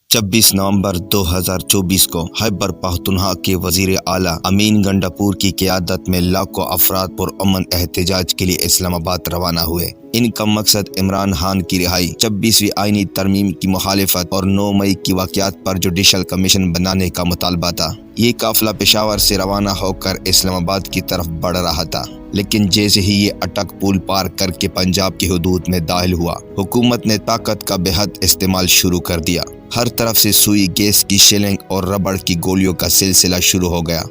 26 नवंबर 2024 को खैबर पख्तूनख्वा के वजीर आला अमीन गंडापुर की क़यादत में लाखों अफराद पुरअमन एहतजाज के लिए इस्लामाबाद रवाना हुए। इनका मकसद इमरान खान की रिहाई, 26वीं आईनी तरमीम की मुखालिफत और 9 मई की वाक़यात पर जुडिशल कमीशन बनाने का मुतालबा था। ये काफिला पेशावर से रवाना होकर इस्लामाबाद की तरफ बढ़ रहा था, लेकिन जैसे ही ये अटक पुल पार करके पंजाब की हुदूद में दाखिल हुआ, हुकूमत ने ताकत का बेहद इस्तेमाल शुरू कर दिया। हर तरफ से सुई, गैस की शेलिंग और रबड़ की गोलियों का सिलसिला शुरू हो गया।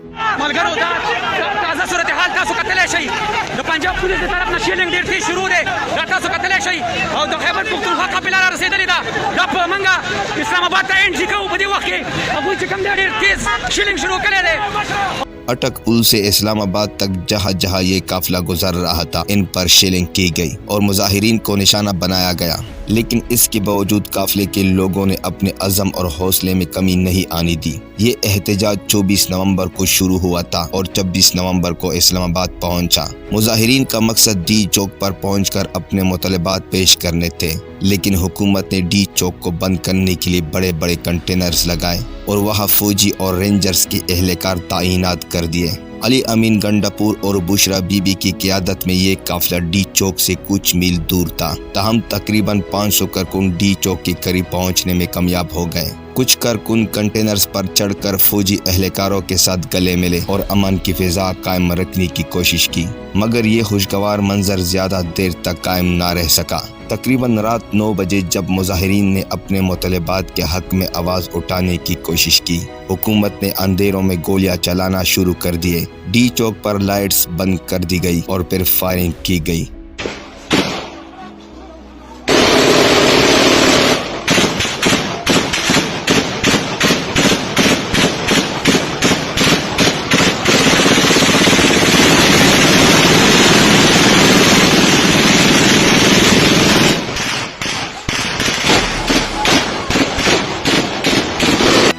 अटक पुल से इस्लामाबाद तक जहाँ जहाँ ये काफिला गुजर रहा था, इन पर शेलिंग की गई और मुजाहिरीन को निशाना बनाया गया। लेकिन इसके बावजूद काफिले के लोगों ने अपने अज़म और हौसले में कमी नहीं आने दी। ये एहतजाज 24 नवंबर को शुरू हुआ था और 26 नवंबर को इस्लामाबाद पहुंचा। मुजाहिरीन का मकसद डी चौक पर पहुंचकर अपने मुतालबात पेश करने थे, लेकिन हुकूमत ने डी चौक को बंद करने के लिए बड़े बड़े कंटेनर्स लगाए और वहां फौजी और रेंजर्स के एहलकार तैनात कर दिए। अली अमीन गंडापुर और बुशरा बीबी की क़यादत में ये काफिला डी चौक से कुछ मील दूर था, ताहम तकरीबन 500 कारकुन डी चौक के करीब पहुंचने में कामयाब हो गए। कुछ कारकुन कंटेनर्स पर चढ़कर फौजी एहलकारों के साथ गले मिले और अमन की फिजा कायम रखने की कोशिश की, मगर ये खुशगवार मंजर ज्यादा देर तक कायम ना रह सका। तकरीबन रात 9 बजे जब मुजाहिरीन ने अपने मुतालबात के हक में आवाज़ उठाने की कोशिश की, हुकूमत ने अंधेरों में गोलियां चलाना शुरू कर दिए। डी चौक पर लाइट्स बंद कर दी गई और फिर फायरिंग की गई।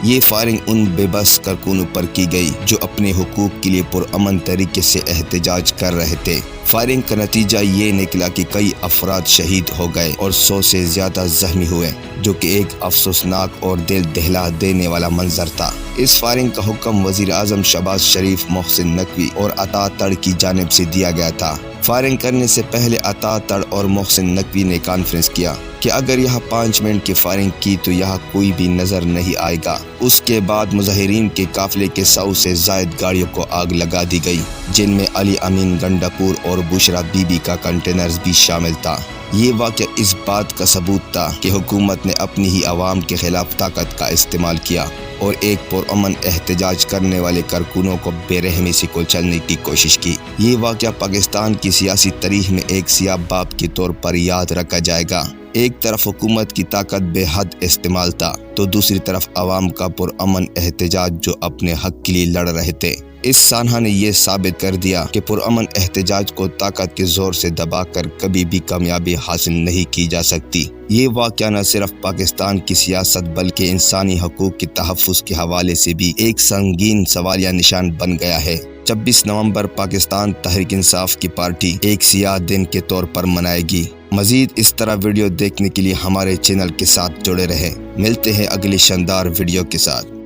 ये फायरिंग उन बेबस कारकुनों पर की गई जो अपने हुकूक के लिए पुरअमन तरीके से एहतजाज कर रहे थे। फायरिंग का नतीजा ये निकला कि कई अफराद शहीद हो गए और 100 से ज्यादा जख्मी हुए, जो कि एक अफसोसनाक और दिल दहला देने वाला मंजर था। इस फायरिंग का हुक्म वजीर आजम शहबाज शरीफ, मोहसिन नकवी और अता तड़ की जानिब से दिया गया था। फायरिंग करने से पहले अता तड़ और मोहसिन नकवी ने कॉन्फ्रेंस किया कि अगर यहाँ 5 मिनट की फायरिंग की तो यहाँ कोई भी नजर नहीं आएगा। उसके बाद मुजाहिरीन के काफिले के 100 से जायद गाड़ियों को आग लगा दी गई, जिनमें अली अमीन गंडापुर और बुशरा बीबी का कंटेनर्स भी शामिल था। ये वाक़या इस बात का सबूत था कि हुकूमत ने अपनी ही आवाम के खिलाफ ताकत का इस्तेमाल किया और एक पुरअमन एहतजाज करने वाले कारकुनों को बेरहमी से कुचलने की कोशिश की। ये वाक़या पाकिस्तान की सियासी तारीख में एक सियाह बाब के तौर पर याद रखा जाएगा। एक तरफ हुकूमत की ताकत बेहद इस्तेमाल था, तो दूसरी तरफ आवाम का पुरअमन एहतजाज जो अपने हक के लिए लड़ रहे थे। इस सानहा ने यह साबित कर दिया कि पुरअमन एहतजाज को ताकत के जोर से दबाकर कभी भी कामयाबी हासिल नहीं की जा सकती। ये वाक़या न सिर्फ पाकिस्तान की सियासत बल्कि इंसानी हकूक़ के तहफ़्फ़ुज़ के हवाले से भी एक संगीन सवालिया निशान बन गया है। 26 नवंबर पाकिस्तान तहरीक इंसाफ की पार्टी एक सियाह दिन के तौर पर मनाएगी। मजीद इस तरह वीडियो देखने के लिए हमारे चैनल के साथ जुड़े रहें। मिलते हैं अगली शानदार वीडियो के साथ।